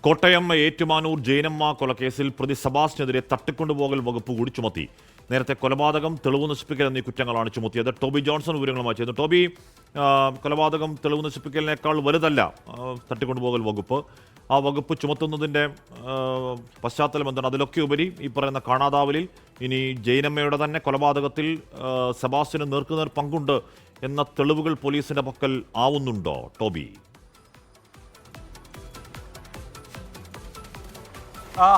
കോട്ടയം ഏറ്റുമാനൂർ ജൈനമ്മ കൊലക്കേസിൽ പ്രതി സബാസിനെതിരെ തട്ടിക്കൊണ്ടുപോകൽ വകുപ്പ് കൂടി ചുമത്തി. നേരത്തെ കൊലപാതകം, തെളിവ് നശിപ്പിക്കൽ എന്നീ കുറ്റങ്ങളാണ് ചുമത്തിയത്. ടോബി ജോൺസൺ വിവരങ്ങളുമായി ചെയ്യുന്നു. ടോബി, കൊലപാതകം, തെളിവ് നശിപ്പിക്കലിനേക്കാൾ വലുതല്ല തട്ടിക്കൊണ്ടുപോകൽ വകുപ്പ്. ആ വകുപ്പ് ചുമത്തുന്നതിൻ്റെ പശ്ചാത്തലം എന്താണ്? അതിലൊക്കെ ഉപരി ഈ പറയുന്ന കാണാതാവലിൽ ഇനി ജൈനമ്മയുടെ തന്നെ കൊലപാതകത്തിൽ സബാസിന് നേർക്കുനേർ പങ്കുണ്ട് എന്ന തെളിവുകൾ പോലീസിന്റെ പക്കൽ ആവുന്നുണ്ടോ ടോബി?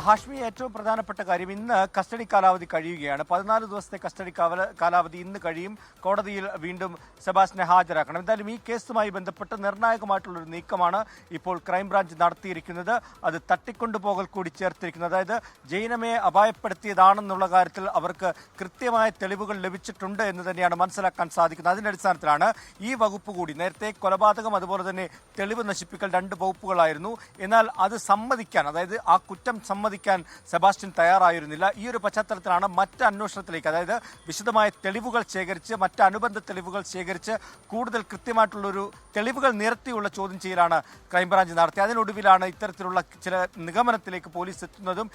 ഹാഷ്മി, ഏറ്റവും പ്രധാനപ്പെട്ട കാര്യം, ഇന്ന് കസ്റ്റഡി കാലാവധി കഴിയുകയാണ്. 14 ദിവസത്തെ കസ്റ്റഡി കാലാവധി ഇന്ന് കഴിയും. കോടതിയിൽ വീണ്ടും സെബാസ്റ്റിനെ ഹാജരാക്കണം. എന്തായാലും ഈ കേസുമായി ബന്ധപ്പെട്ട് നിർണായകമായിട്ടുള്ളൊരു നീക്കമാണ് ഇപ്പോൾ ക്രൈംബ്രാഞ്ച് നടത്തിയിരിക്കുന്നത്. അത് തട്ടിക്കൊണ്ടുപോകൽ കൂടി ചേർത്തിരിക്കുന്നത്. അതായത് ജൈനമ്മയെ അപായപ്പെടുത്തിയതാണെന്നുള്ള കാര്യത്തിൽ അവർക്ക് കൃത്യമായ തെളിവുകൾ ലഭിച്ചിട്ടുണ്ട് എന്ന് തന്നെയാണ് മനസ്സിലാക്കാൻ സാധിക്കുന്നത്. അതിൻ്റെ അടിസ്ഥാനത്തിലാണ് ഈ വകുപ്പ് കൂടി. നേരത്തെ കൊലപാതകം, അതുപോലെ തന്നെ തെളിവ് നശിപ്പിക്കൽ 2 വകുപ്പുകളായിരുന്നു. എന്നാൽ അത് സമ്മതിക്കാൻ, അതായത് ആ കുറ്റം സമ്മതിക്കാൻ സെബാസ്റ്റ്യൻ തയ്യാറായിരുന്നില്ല. ഈ ഒരു പശ്ചാത്തലത്തിലാണ് മറ്റ് അന്വേഷണത്തിലേക്ക്, അതായത് വിശദമായ തെളിവുകൾ ശേഖരിച്ച്, മറ്റ് അനുബന്ധ തെളിവുകൾ ശേഖരിച്ച് കൂടുതൽ കൃത്യമായിട്ടുള്ളൊരു തെളിവുകൾ നിരത്തിയുള്ള ചോദ്യം ചെയ്യലാണ് ക്രൈംബ്രാഞ്ച് നടത്തിയത്. അതിനൊടുവിലാണ് ഇത്തരത്തിലുള്ള ചില നിഗമനത്തിലേക്ക് പോലീസ് എത്തുന്നതും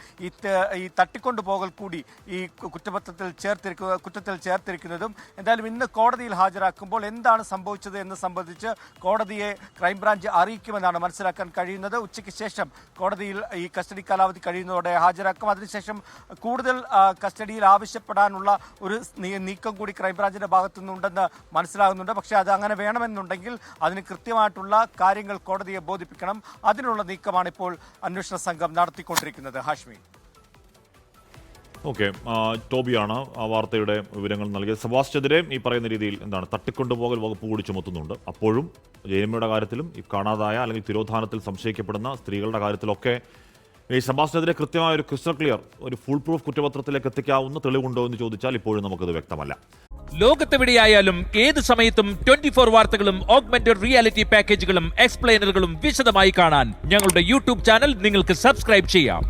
ഈ തട്ടിക്കൊണ്ടുപോകൽ കൂടി ഈ കുറ്റത്തിൽ ചേർത്തിരിക്കുന്നതും. എന്തായാലും ഇന്ന് കോടതിയിൽ ഹാജരാക്കുമ്പോൾ എന്താണ് സംഭവിച്ചത് എന്ന് സംബന്ധിച്ച് കോടതിയെ ക്രൈംബ്രാഞ്ച് അറിയിക്കുമെന്നാണ് മനസ്സിലാക്കാൻ കഴിയുന്നത്. ഉച്ചയ്ക്ക് ശേഷം കോടതിയിൽ ഈ കസ്റ്റഡി കാലാവധി കഴിയുന്നതോടെ ഹാജരാക്കും. അതിനുശേഷം കൂടുതൽ കസ്റ്റഡിയിൽ ആവശ്യപ്പെടാനുള്ള ഒരു നീക്കം കൂടി ക്രൈംബ്രാഞ്ചിന്റെ ഭാഗത്തു നിന്നുണ്ടെന്ന് മനസ്സിലാകുന്നുണ്ട്. പക്ഷേ അത് അങ്ങനെ വേണമെന്നുണ്ടെങ്കിൽ അതിന് കൃത്യമായിട്ടുള്ള കാര്യങ്ങൾ കോടതിയെ ബോധിപ്പിക്കണം. അതിനുള്ള നീക്കമാണ് ഇപ്പോൾ അന്വേഷണ സംഘം നടത്തിക്കൊണ്ടിരിക്കുന്നത്. ഹാഷ്മി. ഓക്കെ, ടോബിയാണ് ആ വാർത്തയുടെ വിവരങ്ങൾ നൽകിയത്. സെബാസ്റ്റിനെതിരെ ഈ പറയുന്ന രീതിയിൽ എന്താണ് തട്ടിക്കൊണ്ടുപോകൽ വകുപ്പ് കൂടി ചുമത്തുന്നുണ്ട്. അപ്പോഴും ജൈനമ്മയുടെ കാര്യത്തിലും ഈ കാണാതായ അല്ലെങ്കിൽ തിരോധാനത്തിൽ സംശയിക്കപ്പെടുന്ന സ്ത്രീകളുടെ കാര്യത്തിലൊക്കെ ഈ സെബാസ്റ്റിനെതിരെ കൃത്യമായ ഒരു ക്രിസ്റ്റൽ ക്ലിയർ, ഒരു ഫുൾ പ്രൂഫ് കുറ്റപത്രത്തിലേക്ക് എത്തിക്കാവുന്ന തെളിവുണ്ടോ എന്ന് ചോദിച്ചാൽ ഇപ്പോഴും നമുക്കത് വ്യക്തമല്ല. ലോകത്തെവിടെയായാലും ഏത് സമയത്തും 24 വാർത്തകളും ഓഗ്മെന്റഡ് റിയാലിറ്റി പാക്കേജുകളും എക്സ്പ്ലെയിനറുകളും വിശദമായി കാണാൻ ഞങ്ങളുടെ യൂട്യൂബ് ചാനൽ നിങ്ങൾക്ക് സബ്സ്ക്രൈബ് ചെയ്യാം.